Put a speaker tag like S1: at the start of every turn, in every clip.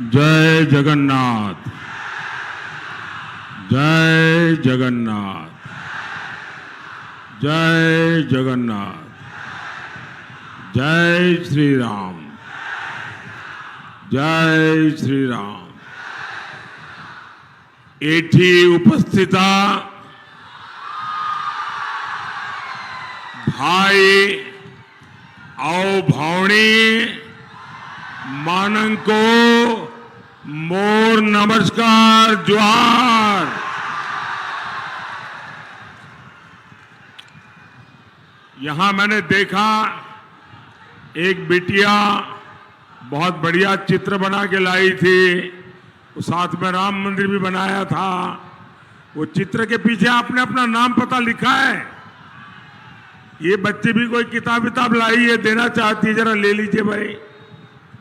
S1: जय जगन्नाथ, जय जगन्नाथ, जय जगन्नाथ, जय श्री राम, जय श्री राम। एठी उपस्थिता भाई और भावनी मानन को मोर नमस्कार जोहार। यहां मैंने देखा एक बिटिया बहुत बढ़िया चित्र बना के लाई थी, साथ में राम मंदिर भी बनाया था। वो चित्र के पीछे आपने अपना नाम पता लिखा है। ये बच्ची भी कोई किताब लाई है, देना चाहती है, जरा ले लीजिए भाई।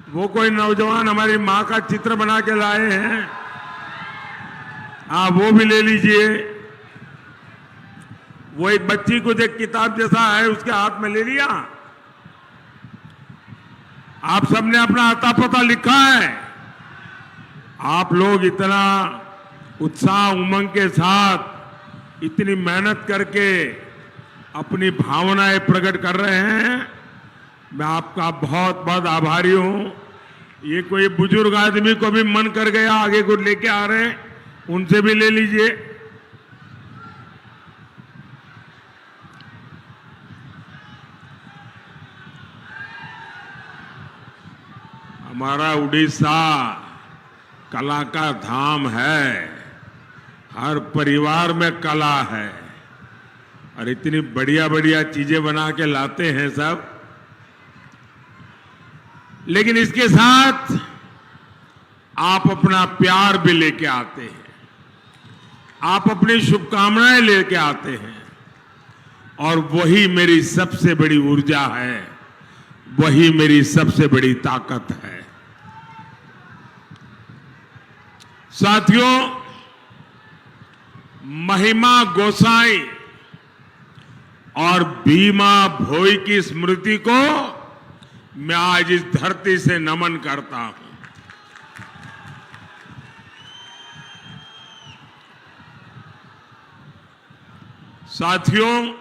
S1: वो कोई नौजवान हमारी माँ का चित्र बना के लाए हैं, आप वो भी ले लीजिए। वो एक बच्ची को जो किताब जैसा है उसके हाथ में ले लिया। आप सबने अपना अता पता लिखा है। आप लोग इतना उत्साह उमंग के साथ इतनी मेहनत करके अपनी भावनाएं प्रकट कर रहे हैं, मैं आपका बहुत बहुत आभारी हूं। ये कोई बुजुर्ग आदमी को भी मन कर गया, आगे को लेके आ रहे हैं, उनसे भी ले लीजिए। हमारा उड़ीसा कला का धाम है, हर परिवार में कला है और इतनी बढ़िया बढ़िया चीजें बना के लाते हैं सब। लेकिन इसके साथ आप अपना प्यार भी लेके आते हैं, आप अपनी शुभकामनाएं लेके आते हैं, और वही मेरी सबसे बड़ी ऊर्जा है, वही मेरी सबसे बड़ी ताकत है। साथियों, महिमा गोसाई और भीमा भोई की स्मृति को मैं आज इस धरती से नमन करता हूं। साथियों,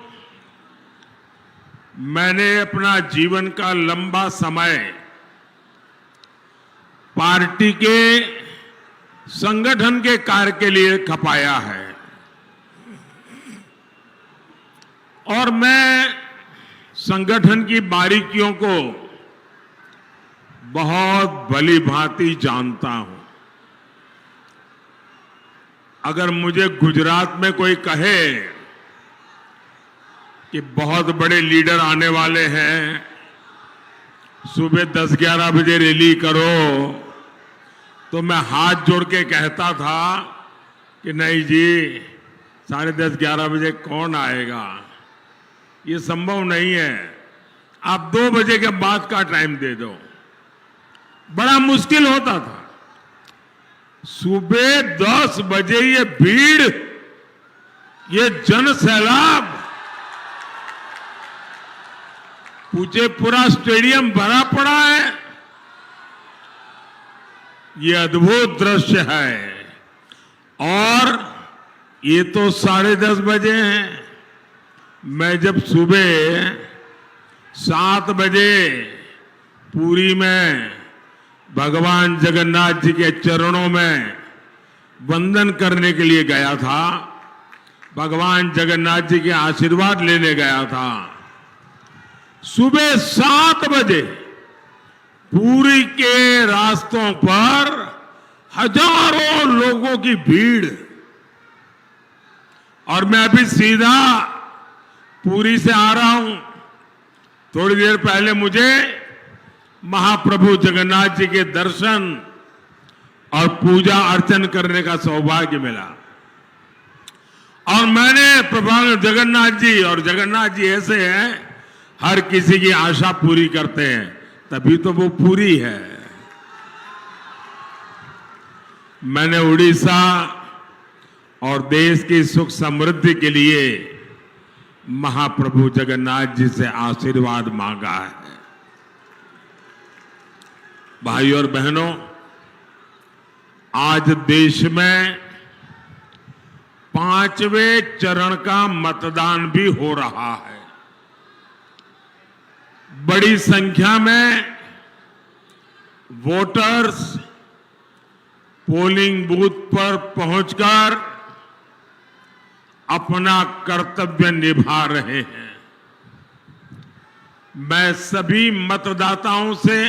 S1: मैंने अपना जीवन का लंबा समय पार्टी के संगठन के कार्य के लिए खपाया है, और मैं संगठन की बारीकियों को बहुत भली भांति जानता हूं। अगर मुझे गुजरात में कोई कहे कि बहुत बड़े लीडर आने वाले हैं, सुबह 10-11 बजे रैली करो, तो मैं हाथ जोड़ के कहता था कि नहीं जी, 10:30-11 बजे कौन आएगा, ये संभव नहीं है। आप 2 बजे के बाद का टाइम दे दो। बड़ा मुश्किल होता था। सुबह 10 बजे ये भीड़, ये जन सैलाब, पूछे पूरा स्टेडियम भरा पड़ा है। ये अद्भुत दृश्य है। और ये तो 10:30 बजे हैं। मैं जब सुबह 7 बजे पुरी में भगवान जगन्नाथ जी के चरणों में वंदन करने के लिए गया था, भगवान जगन्नाथ जी के आशीर्वाद लेने गया था, सुबह 7 बजे पुरी के रास्तों पर हजारों लोगों की भीड़। और मैं अभी सीधा पुरी से आ रहा हूं। थोड़ी देर पहले मुझे महाप्रभु जगन्नाथ जी के दर्शन और पूजा अर्चन करने का सौभाग्य मिला। और मैंने प्रभु जगन्नाथ जी, और जगन्नाथ जी ऐसे हैं, हर किसी की आशा पूरी करते हैं, तभी तो वो पूरी है। मैंने उड़ीसा और देश की सुख समृद्धि के लिए महाप्रभु जगन्नाथ जी से आशीर्वाद मांगा है। भाइयों और बहनों, आज देश में 5वें चरण का मतदान भी हो रहा है। बड़ी संख्या में वोटर्स पोलिंग बूथ पर पहुंचकर अपना कर्तव्य निभा रहे हैं। मैं सभी मतदाताओं से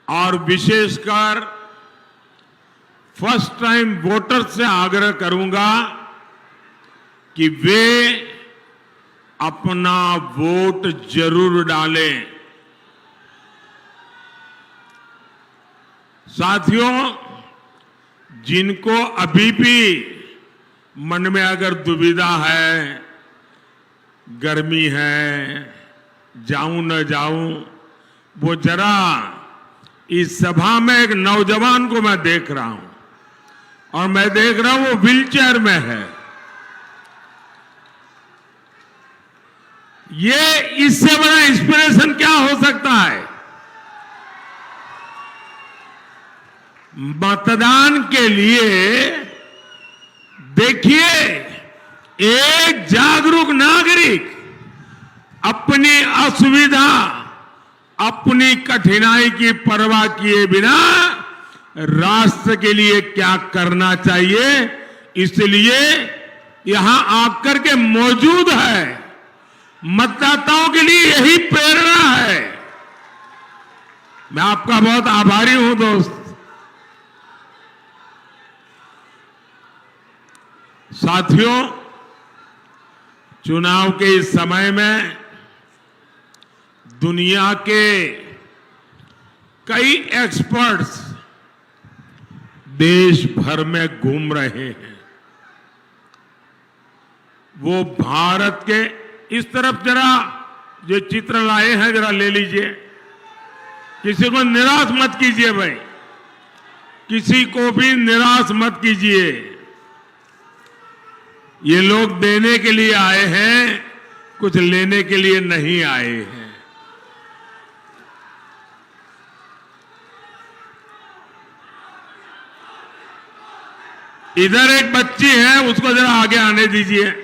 S1: और विशेषकर फर्स्ट टाइम वोटर्स से आग्रह करूंगा कि वे अपना वोट जरूर डालें। साथियों, जिनको अभी भी मन में अगर दुविधा है, गर्मी है, जाऊं न जाऊं, वो जरा इस सभा में एक नौजवान को मैं देख रहा हूं और मैं देख रहा हूं वो व्हीलचेयर में है। ये इससे बड़ा इंस्पिरेशन क्या हो सकता है? मतदान के लिए देखिए, एक जागरूक नागरिक अपनी असुविधा, अपनी कठिनाई की परवाह किए बिना राष्ट्र के लिए क्या करना चाहिए, इसलिए यहां आकर के मौजूद है। मतदाताओं के लिए यही प्रेरणा है। मैं आपका बहुत आभारी हूं दोस्त। साथियों, चुनाव के इस समय में दुनिया के कई एक्सपर्ट्स देश भर में घूम रहे हैं। वो भारत के इस तरफ जरा जो चित्र लाए हैं जरा ले लीजिए। किसी को निराश मत कीजिए भाई, किसी को भी निराश मत कीजिए। ये लोग देने के लिए आए हैं, कुछ लेने के लिए नहीं आए हैं। इधर एक बच्ची है, उसको जरा आगे आने दीजिए।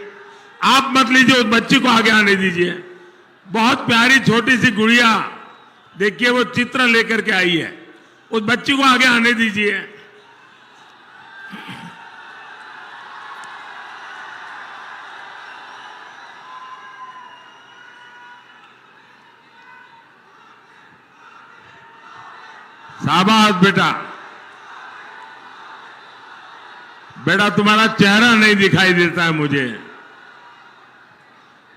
S1: आप मत लीजिए, उस बच्ची को आगे आने दीजिए। बहुत प्यारी छोटी सी गुड़िया, देखिए वो चित्र लेकर के आई है। उस बच्ची को आगे आने दीजिए। शाबाश बेटा। बेटा तुम्हारा चेहरा नहीं दिखाई देता है मुझे।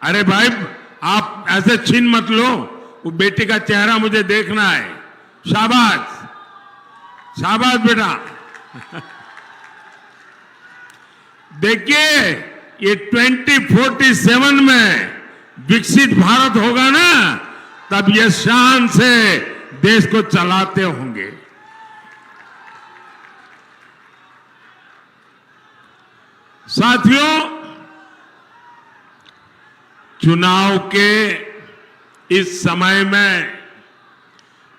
S1: अरे भाई, आप ऐसे छीन मत लो, वो बेटी का चेहरा मुझे देखना है। शाबाश, शाबाश बेटा। देखिए, ये 2047 में विकसित भारत होगा ना, तब ये शान से देश को चलाते होंगे। साथियों, चुनाव के इस समय में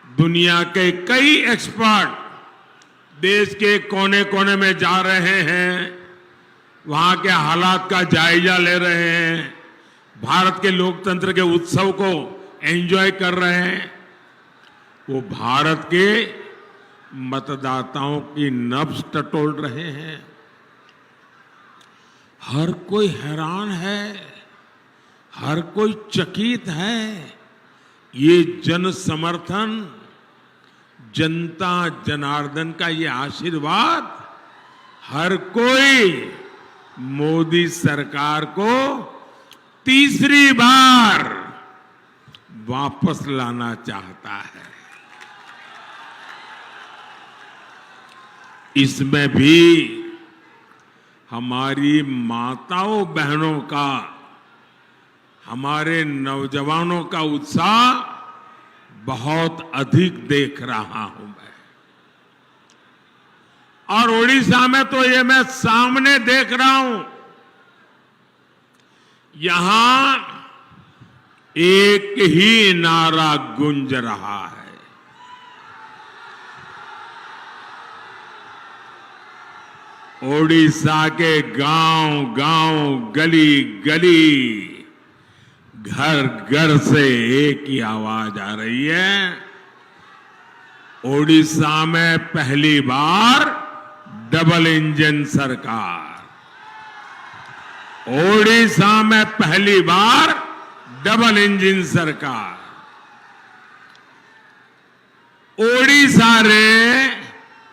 S1: दुनिया के कई एक्सपर्ट देश के कोने कोने में जा रहे हैं, वहां के हालात का जायजा ले रहे हैं, भारत के लोकतंत्र के उत्सव को एंजॉय कर रहे हैं। वो भारत के मतदाताओं की नब्ज टटोल रहे हैं। हर कोई हैरान है, हर कोई चकित है। ये जन समर्थन, जनता जनार्दन का ये आशीर्वाद हर कोई मोदी सरकार को तीसरी बार वापस लाना चाहता है। इसमें भी हमारी माताओं बहनों का, हमारे नौजवानों का उत्साह बहुत अधिक देख रहा हूं मैं। और ओडिशा में तो ये मैं सामने देख रहा हूं, यहां एक ही नारा गूंज रहा है। ओडिशा के गांव गांव, गली गली, घर घर से एक ही आवाज आ रही है। ओडिशा में पहली बार डबल इंजन सरकार। ओडिशा में पहली बार डबल इंजन सरकार। ओडिशा रे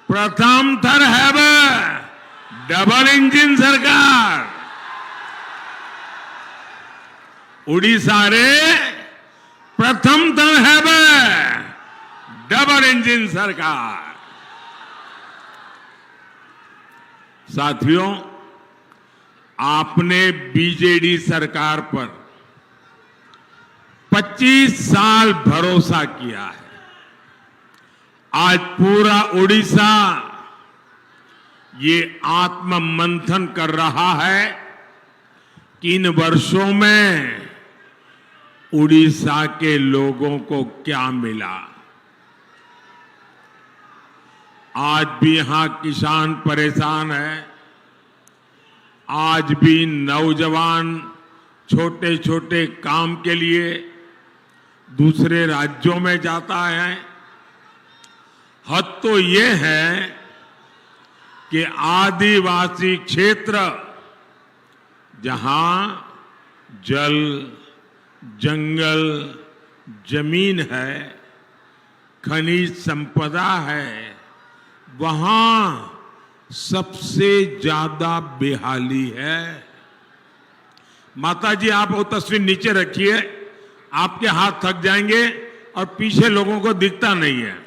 S1: प्रथम थर है डबल इंजन सरकार। ओडिशा रे प्रथम थर है डबल इंजन सरकार। साथियों, आपने बीजेडी सरकार पर 25 साल भरोसा किया है। आज पूरा ओडिशा ये आत्म मंथन कर रहा है कि इन वर्षों में उड़ीसा के लोगों को क्या मिला। आज भी यहां किसान परेशान है। आज भी नौजवान छोटे छोटे काम के लिए दूसरे राज्यों में जाता है। हद तो ये है कि आदिवासी क्षेत्र जहां जल, जंगल, जमीन है, खनिज संपदा है, वहां सबसे ज्यादा बेहाली है। माता जी, आप वो तस्वीर नीचे रखिए, आपके हाथ थक जाएंगे और पीछे लोगों को दिखता नहीं है।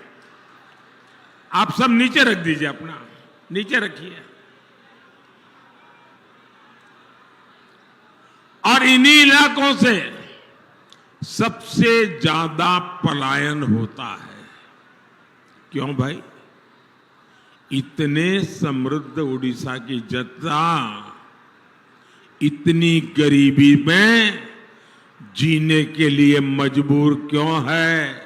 S1: आप सब नीचे रख दीजिए, अपना नीचे रखिए। और इन्हीं इलाकों से सबसे ज्यादा पलायन होता है। क्यों भाई? इतने समृद्ध उड़ीसा की जनता इतनी गरीबी में जीने के लिए मजबूर क्यों है?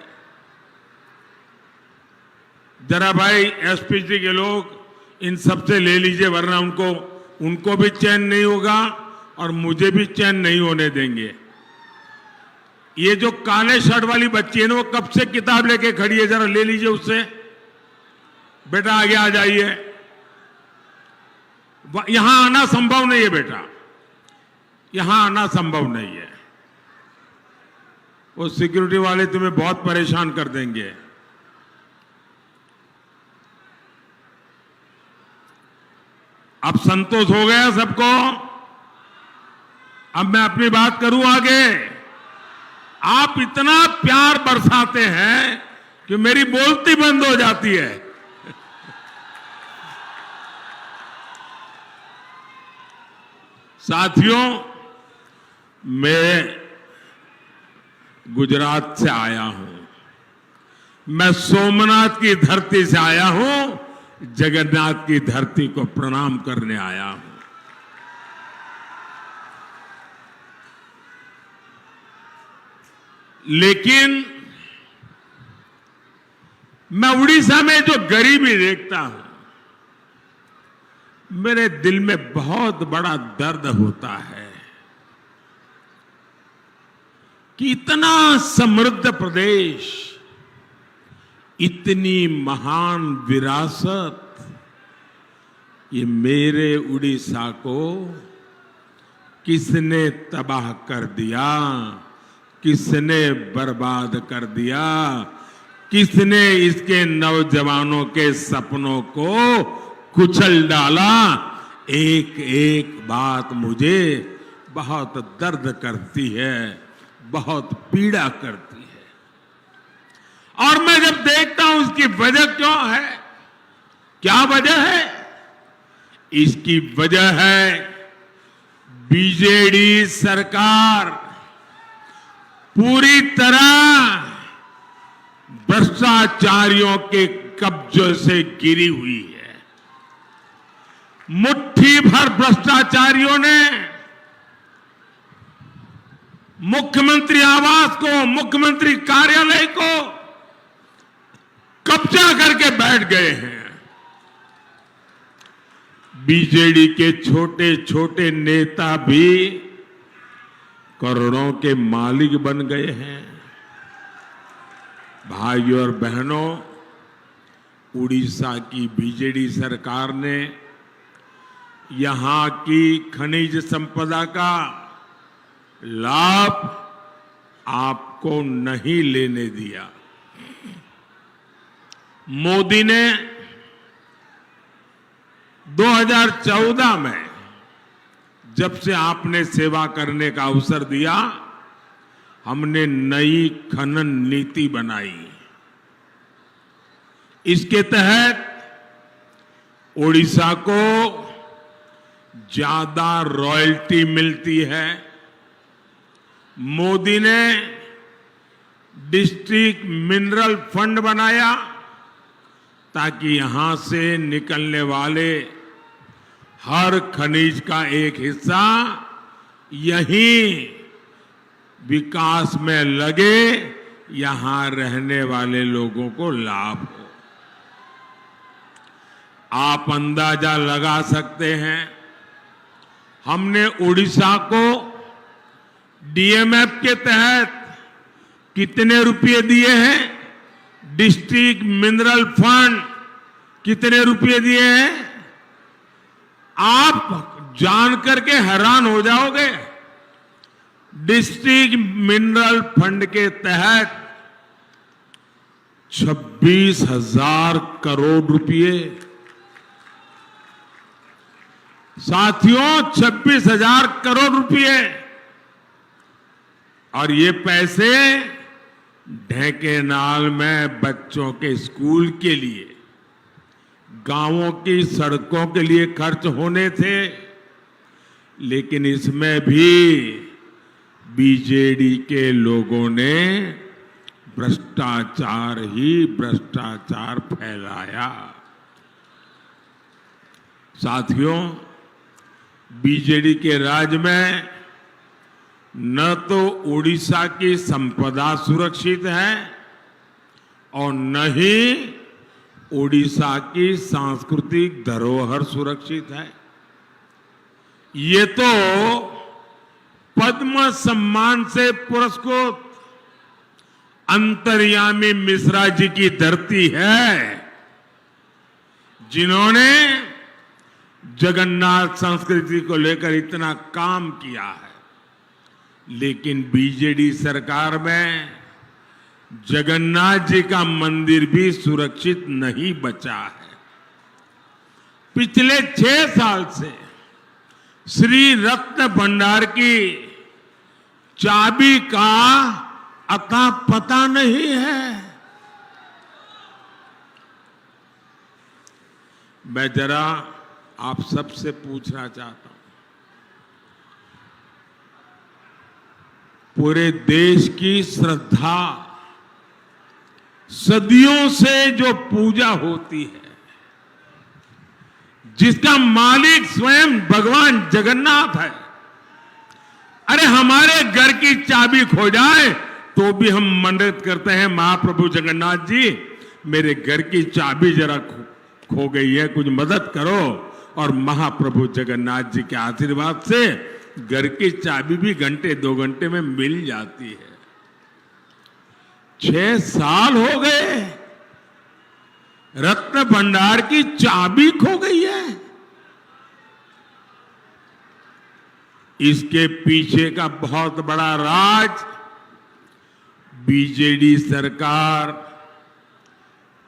S1: जरा भाई एसपीजी के लोग इन सबसे ले लीजिए, वरना उनको भी चैन नहीं होगा और मुझे भी चैन नहीं होने देंगे। ये जो काले शर्ट वाली बच्ची है ना, वो कब से किताब लेके खड़ी है, जरा ले लीजिए उससे। बेटा आगे आ जाइए। यहां आना संभव नहीं है बेटा, यहां आना संभव नहीं है। वो सिक्योरिटी वाले तुम्हें बहुत परेशान कर देंगे। अब संतोष हो गया सबको? अब मैं अपनी बात करूं आगे। आप इतना प्यार बरसाते हैं कि मेरी बोलती बंद हो जाती है। साथियों, मैं गुजरात से आया हूं। मैं सोमनाथ की धरती से आया हूं, जगन्नाथ की धरती को प्रणाम करने आया हूं। लेकिन मैं उड़ीसा में जो गरीबी देखता हूं, मेरे दिल में बहुत बड़ा दर्द होता है कि इतना समृद्ध प्रदेश, इतनी महान विरासत, ये मेरे उड़ीसा को किसने तबाह कर दिया, किसने बर्बाद कर दिया, किसने इसके नौजवानों के सपनों को कुचल डाला। एक एक बात मुझे बहुत दर्द करती है, बहुत पीड़ा करती है। और मैं जब देखता हूं इसकी वजह क्यों है, क्या वजह है? इसकी वजह है बीजेडी सरकार पूरी तरह भ्रष्टाचारियों के कब्जे से गिरी हुई है। मुट्ठी भर भ्रष्टाचारियों ने मुख्यमंत्री आवास को, मुख्यमंत्री कार्यालय को कब्जा करके बैठ गए हैं। बीजेडी के छोटे छोटे नेता भी करोड़ों के मालिक बन गए हैं। भाइयों और बहनों, उड़ीसा की बीजेडी सरकार ने यहां की खनिज संपदा का लाभ आपको नहीं लेने दिया। मोदी ने 2014 में जब से आपने सेवा करने का अवसर दिया, हमने नई खनन नीति बनाई। इसके तहत ओडिशा को ज्यादा रॉयल्टी मिलती है। मोदी ने डिस्ट्रिक्ट मिनरल फंड बनाया ताकि यहां से निकलने वाले हर खनिज का एक हिस्सा यहीं विकास में लगे, यहां रहने वाले लोगों को लाभ हो। आप अंदाजा लगा सकते हैं, हमने उड़ीसा को डीएमएफ के तहत कितने रुपए दिए हैं, डिस्ट्रिक्ट मिनरल फंड कितने रुपए दिए हैं, आप जानकर के हैरान हो जाओगे। डिस्ट्रिक्ट मिनरल फंड के तहत 26,000 करोड़ रुपए, साथियों 26,000 करोड़ रुपए। और ये पैसे ढेंकेनाल में बच्चों के स्कूल के लिए, गांवों की सड़कों के लिए खर्च होने थे, लेकिन इसमें भी बीजेडी के लोगों ने भ्रष्टाचार ही भ्रष्टाचार फैलाया। साथियों, बीजेडी के राज में न तो उड़ीसा की संपदा सुरक्षित है और न ही उड़ीसा की सांस्कृतिक धरोहर सुरक्षित है। ये तो पद्म सम्मान से पुरस्कृत अंतर्यामी मिश्रा जी की धरती है, जिन्होंने जगन्नाथ संस्कृति को लेकर इतना काम किया है। लेकिन बीजेडी सरकार में जगन्नाथ जी का मंदिर भी सुरक्षित नहीं बचा है। पिछले 6 साल से श्री रत्न भंडार की चाबी का अता पता नहीं है। मैं जरा आप सबसे पूछना चाहता हूं, पूरे देश की श्रद्धा, सदियों से जो पूजा होती है, जिसका मालिक स्वयं भगवान जगन्नाथ है, अरे हमारे घर की चाबी खो जाए तो भी हम मन्नत करते हैं, महाप्रभु जगन्नाथ जी मेरे घर की चाबी जरा खो गई है, कुछ मदद करो। और महाप्रभु जगन्नाथ जी के आशीर्वाद से घर की चाबी भी घंटे 2 घंटे में मिल जाती है। 6 साल हो गए, रत्न भंडार की चाबी खो गई है। इसके पीछे का बहुत बड़ा राज बीजेडी सरकार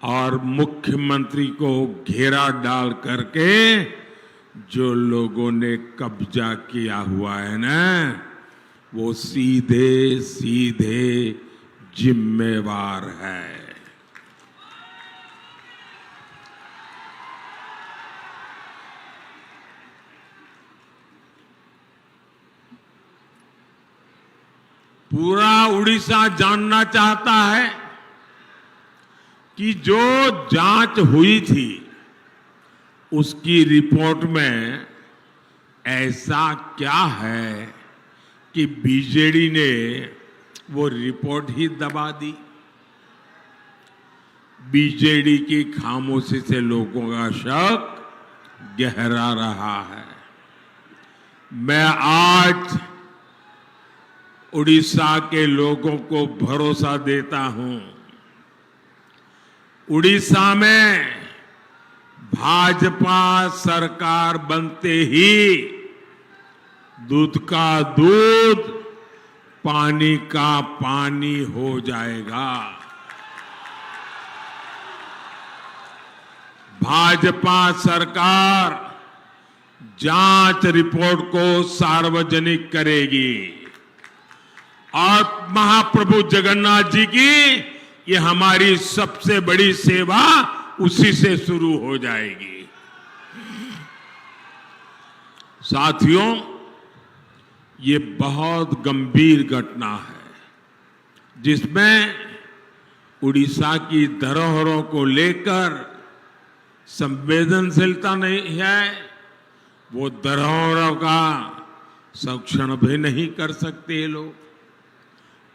S1: और मुख्यमंत्री को घेरा डाल करके जो लोगों ने कब्जा किया हुआ है ना, वो सीधे सीधे जिम्मेवार है। पूरा उड़ीसा जानना चाहता है कि जो जांच हुई थी उसकी रिपोर्ट में ऐसा क्या है कि बीजेडी ने वो रिपोर्ट ही दबा दी। बीजेडी की खामोशी से लोगों का शक गहरा रहा है। मैं आज उड़ीसा के लोगों को भरोसा देता हूं, उड़ीसा में भाजपा सरकार बनते ही दूध का दूध, पानी का पानी हो जाएगा। भाजपा सरकार जांच रिपोर्ट को सार्वजनिक करेगी और महाप्रभु जगन्नाथ जी की ये हमारी सबसे बड़ी सेवा उसी से शुरू हो जाएगी। साथियों, ये बहुत गंभीर घटना है जिसमें उड़ीसा की धरोहरों को लेकर संवेदनशीलता नहीं है। वो धरोहरों का संरक्षण भी नहीं कर सकते ये लोग।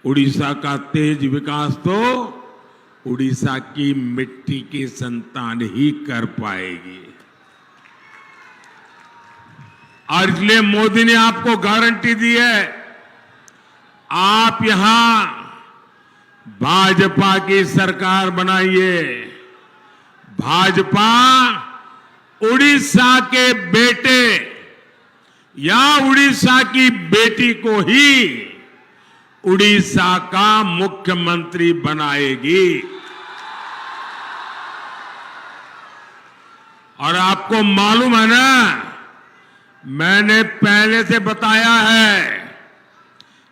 S1: उड़ीसा का तेज विकास तो उड़ीसा की मिट्टी की संतान ही कर पाएगी। और इसलिए मोदी ने आपको गारंटी दी है, आप यहां भाजपा की सरकार बनाइए। भाजपा उड़ीसा के बेटे या उड़ीसा की बेटी को ही उड़ीसा का मुख्यमंत्री बनाएगी। और आपको मालूम है ना, मैंने पहले से बताया है,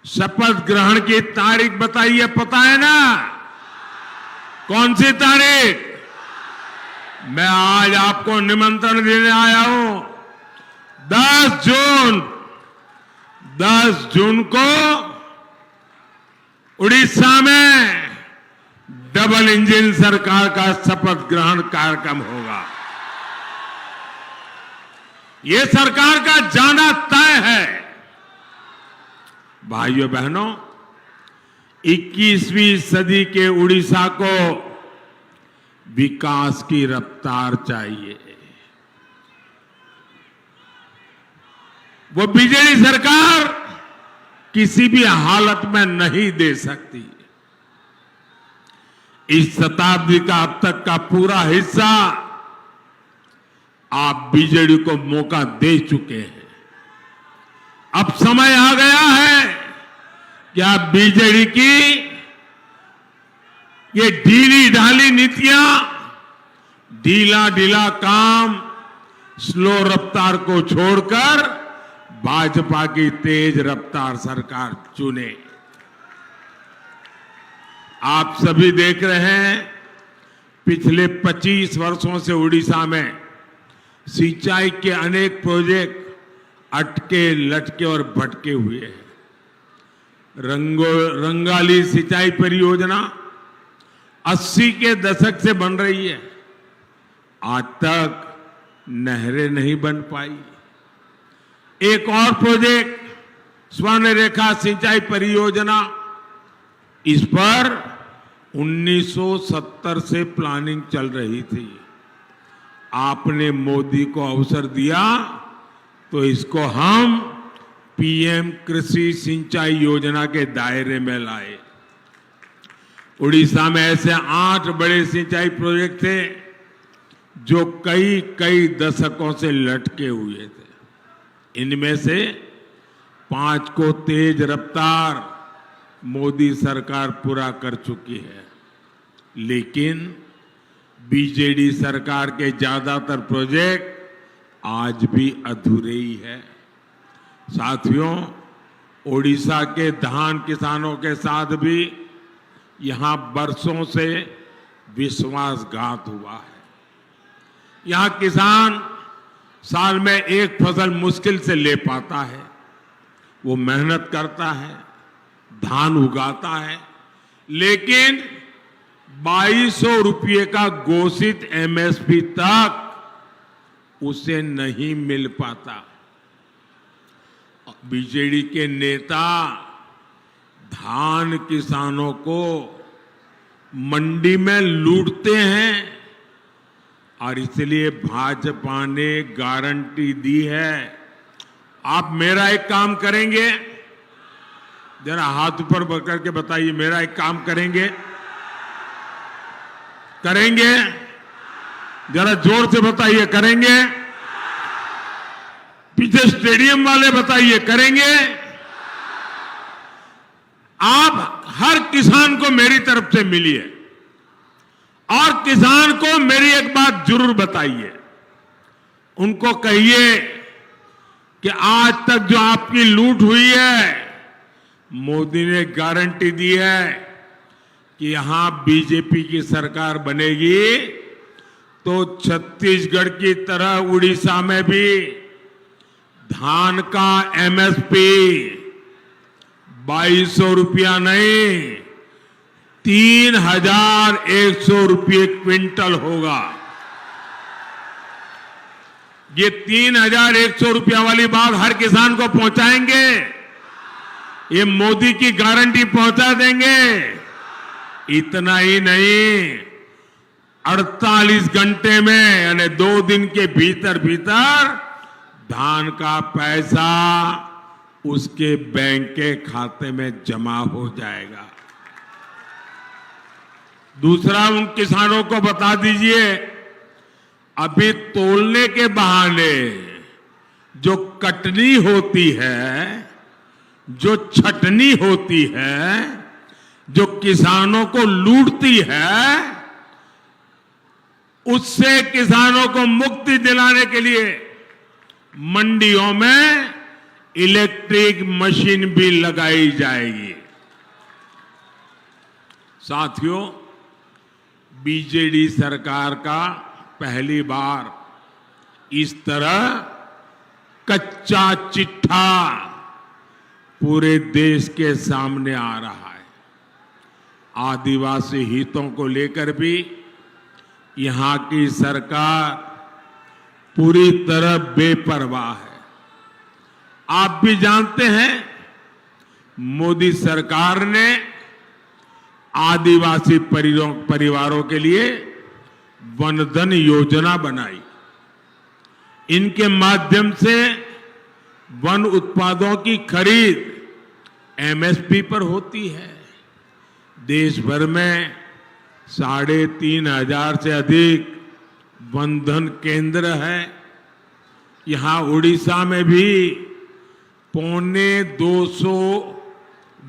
S1: शपथ ग्रहण की तारीख बताई है, पता है ना? कौन सी तारीख? मैं आज आपको निमंत्रण देने आया हूं। 10 जून को उड़ीसा में डबल इंजन सरकार का शपथ ग्रहण कार्यक्रम होगा। ये सरकार का जाना तय है। भाइयों बहनों, 21वीं सदी के उड़ीसा को विकास की रफ्तार चाहिए। वो बीजेपी सरकार किसी भी हालत में नहीं दे सकती। इस शताब्दी का अब तक का पूरा हिस्सा आप बीजेडी को मौका दे चुके हैं। अब समय आ गया है कि आप बीजेडी की ये ढीली ढाली नीतियां, ढीला काम, स्लो रफ्तार को छोड़कर भाजपा की तेज रफ्तार सरकार चुने। आप सभी देख रहे हैं, पिछले 25 वर्षों से उड़ीसा में सिंचाई के अनेक प्रोजेक्ट अटके लटके और भटके हुए हैं। रंगाली सिंचाई परियोजना 80 के दशक से बन रही है, आज तक नहरें नहीं बन पाई। एक और प्रोजेक्ट स्वर्ण रेखा सिंचाई परियोजना, इस पर 1970 से प्लानिंग चल रही थी। आपने मोदी को अवसर दिया तो इसको हम पीएम कृषि सिंचाई योजना के दायरे में लाए। उड़ीसा में ऐसे 8 बड़े सिंचाई प्रोजेक्ट थे जो कई दशकों से लटके हुए थे। इनमें से 5 को तेज रफ्तार मोदी सरकार पूरा कर चुकी है, लेकिन बीजेडी सरकार के ज्यादातर प्रोजेक्ट आज भी अधूरे ही है। साथियों, ओडिशा के धान किसानों के साथ भी यहां बरसों से विश्वासघात हुआ है। यहां किसान साल में एक फसल मुश्किल से ले पाता है। वो मेहनत करता है, धान उगाता है, लेकिन 2200 रुपये का घोषित एमएसपी तक उसे नहीं मिल पाता। बीजेडी के नेता धान किसानों को मंडी में लूटते हैं, और इसलिए भाजपा ने गारंटी दी है। आप मेरा एक काम करेंगे, जरा हाथ ऊपर करके बताइए, मेरा एक काम करेंगे? करेंगे? जरा जोर से बताइए, करेंगे? पीछे स्टेडियम वाले बताइए, करेंगे? आप हर किसान को मेरी तरफ से मिलिए और किसान को मेरी एक बात जरूर बताइए। उनको कहिए कि आज तक जो आपकी लूट हुई है, मोदी ने गारंटी दी है कि यहां बीजेपी की सरकार बनेगी तो छत्तीसगढ़ की तरह उड़ीसा में भी धान का एमएसपी 2200 रुपया नहीं, 3100 रुपये क्विंटल होगा। ये 3100 रुपया वाली बात हर किसान को पहुंचाएंगे। ये मोदी की गारंटी पहुंचा देंगे। इतना ही नहीं, 48 घंटे में यानी 2 दिन के भीतर भीतर धान का पैसा उसके बैंक के खाते में जमा हो जाएगा। दूसरा, उन किसानों को बता दीजिए, अभी तोलने के बहाने जो कटनी होती है, जो छटनी होती है, जो किसानों को लूटती है, उससे किसानों को मुक्ति दिलाने के लिए मंडियों में इलेक्ट्रिक मशीन भी लगाई जाएगी। साथियों, बीजेडी सरकार का पहली बार इस तरह कच्चा चिट्ठा पूरे देश के सामने आ रहा है। आदिवासी हितों को लेकर भी यहां की सरकार पूरी तरह बेपरवाह है। आप भी जानते हैं, मोदी सरकार ने आदिवासी परिवारों के लिए वनधन योजना बनाई। इनके माध्यम से वन उत्पादों की खरीद एमएसपी पर होती है। देश भर में 3,500 से अधिक वनधन केंद्र है। यहां उड़ीसा में भी 250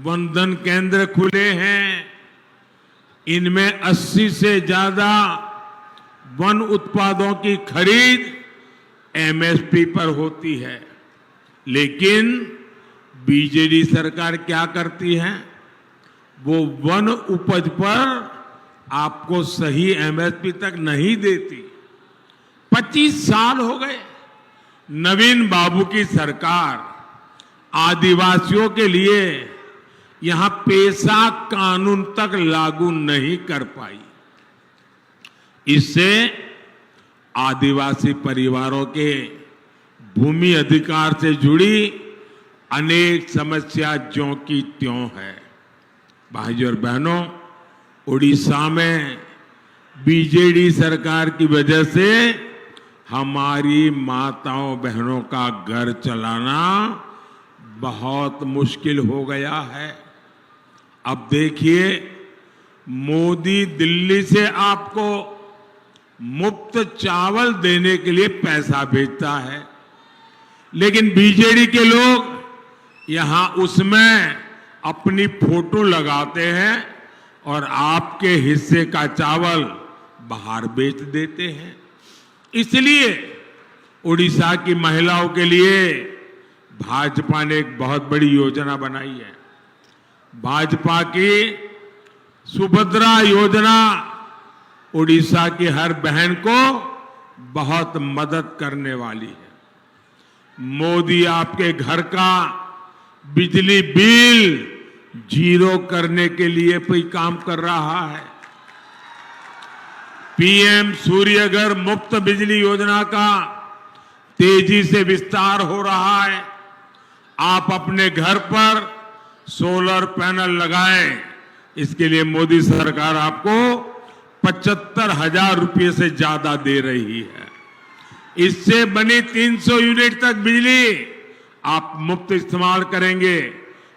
S1: वनधन केंद्र खुले हैं। इनमें 80 से ज्यादा वन उत्पादों की खरीद एमएसपी पर होती है। लेकिन बीजेडी सरकार क्या करती है, वो वन उपज पर आपको सही एमएसपी तक नहीं देती। 25 साल हो गए नवीन बाबू की सरकार आदिवासियों के लिए यहां पेशा कानून तक लागू नहीं कर पाई। इससे आदिवासी परिवारों के भूमि अधिकार से जुड़ी अनेक समस्या ज्यों की त्यों है। भाइयों और बहनों, उड़ीसा में बीजेडी सरकार की वजह से हमारी माताओं बहनों का घर चलाना बहुत मुश्किल हो गया है। अब देखिए, मोदी दिल्ली से आपको मुफ्त चावल देने के लिए पैसा भेजता है, लेकिन बीजेडी के लोग यहां उसमें अपनी फोटो लगाते हैं और आपके हिस्से का चावल बाहर बेच देते हैं। इसलिए उड़ीसा की महिलाओं के लिए भाजपा ने एक बहुत बड़ी योजना बनाई है। भाजपा की सुभद्रा योजना उड़ीसा की हर बहन को बहुत मदद करने वाली है। मोदी आपके घर का बिजली बिल जीरो करने के लिए कोई काम कर रहा है। पीएम सूर्यघर मुफ्त बिजली योजना का तेजी से विस्तार हो रहा है। आप अपने घर पर सोलर पैनल लगाएं, इसके लिए मोदी सरकार आपको 75,000 रुपये से ज्यादा दे रही है। इससे बनी 300 यूनिट तक बिजली आप मुफ्त इस्तेमाल करेंगे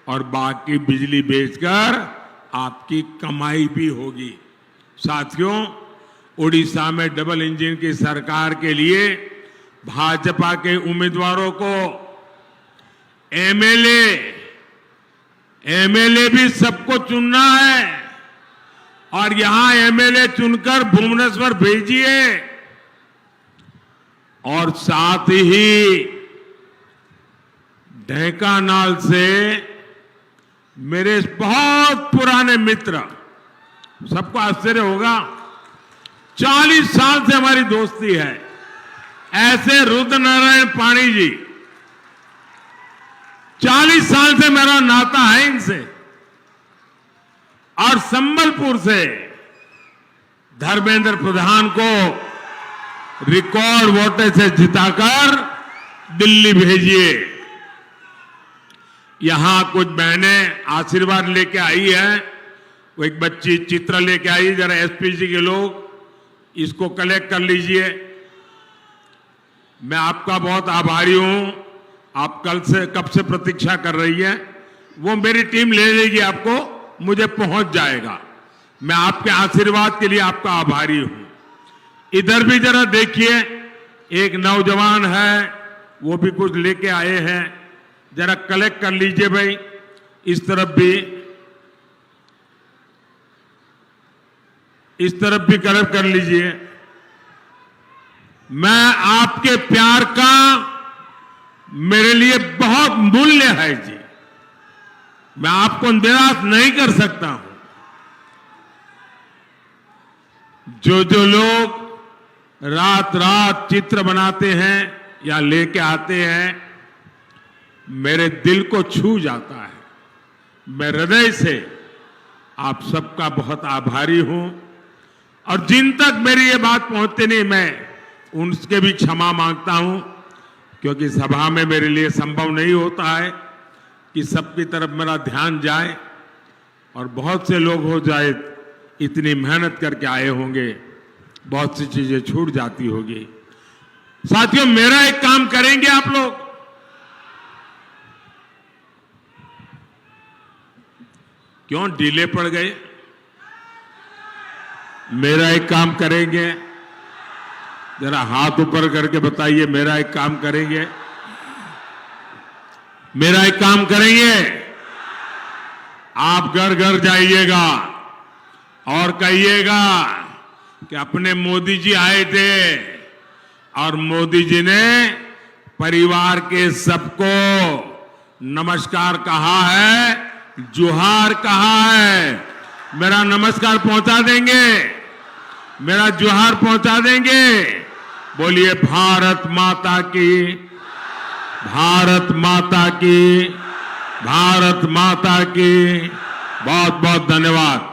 S1: और बाकी बिजली बेचकर आपकी कमाई भी होगी। साथियों, उड़ीसा में डबल इंजन की सरकार के लिए भाजपा के उम्मीदवारों को एमएलए भी सबको चुनना है और यहां एमएलए चुनकर भुवनेश्वर भेजिए और साथ ही ढेंकानाल से मेरे बहुत पुराने मित्र, सबको आश्चर्य होगा, 40 साल से हमारी दोस्ती है, ऐसे रुद्रनारायण पाणी जी, 40 साल से मेरा नाता है इनसे। और संबलपुर से धर्मेंद्र प्रधान को रिकॉर्ड वोट से जिताकर दिल्ली भेजिए। यहां कुछ बहनें आशीर्वाद लेके आई है। वो एक बच्ची चित्र लेके आई, जरा एसपीजी के लोग इसको कलेक्ट कर लीजिए। मैं आपका बहुत आभारी हूं। आप कब से प्रतीक्षा कर रही है, वो मेरी टीम ले लेगी, आपको मुझे पहुंच जाएगा। मैं आपके आशीर्वाद के लिए आपका आभारी हूं। इधर भी जरा देखिए, एक नौजवान है, वो भी कुछ लेके आए हैं, जरा कलेक्ट कर लीजिए भाई। इस तरफ भी कलेक्ट कर लीजिए। मैं आपके प्यार का मेरे लिए बहुत मूल्य है जी। मैं आपको निराश नहीं कर सकता हूं। जो लोग रात रात चित्र बनाते हैं या लेके आते हैं, मेरे दिल को छू जाता है। मैं हृदय से आप सबका बहुत आभारी हूं और जिन तक मेरी ये बात पहुंचती नहीं, मैं उनके भी क्षमा मांगता हूं, क्योंकि सभा में मेरे लिए संभव नहीं होता है कि सबकी तरफ मेरा ध्यान जाए और बहुत से लोग हो जाए, इतनी मेहनत करके आए होंगे, बहुत सी चीजें छूट जाती होगी। साथियों, मेरा एक काम करेंगे आप लोग, क्यों ढीले पड़ गए? मेरा एक काम करेंगे, जरा हाथ ऊपर करके बताइए, मेरा एक काम करेंगे? मेरा एक काम करेंगे? आप घर घर जाइएगा और कहिएगा कि अपने मोदी जी आए थे और मोदी जी ने परिवार के सबको नमस्कार कहा है, जोहार कहा है। मेरा नमस्कार पहुंचा देंगे, मेरा जोहार पहुंचा देंगे। बोलिए भारत माता की, भारत माता की, भारत माता की। बहुत बहुत धन्यवाद।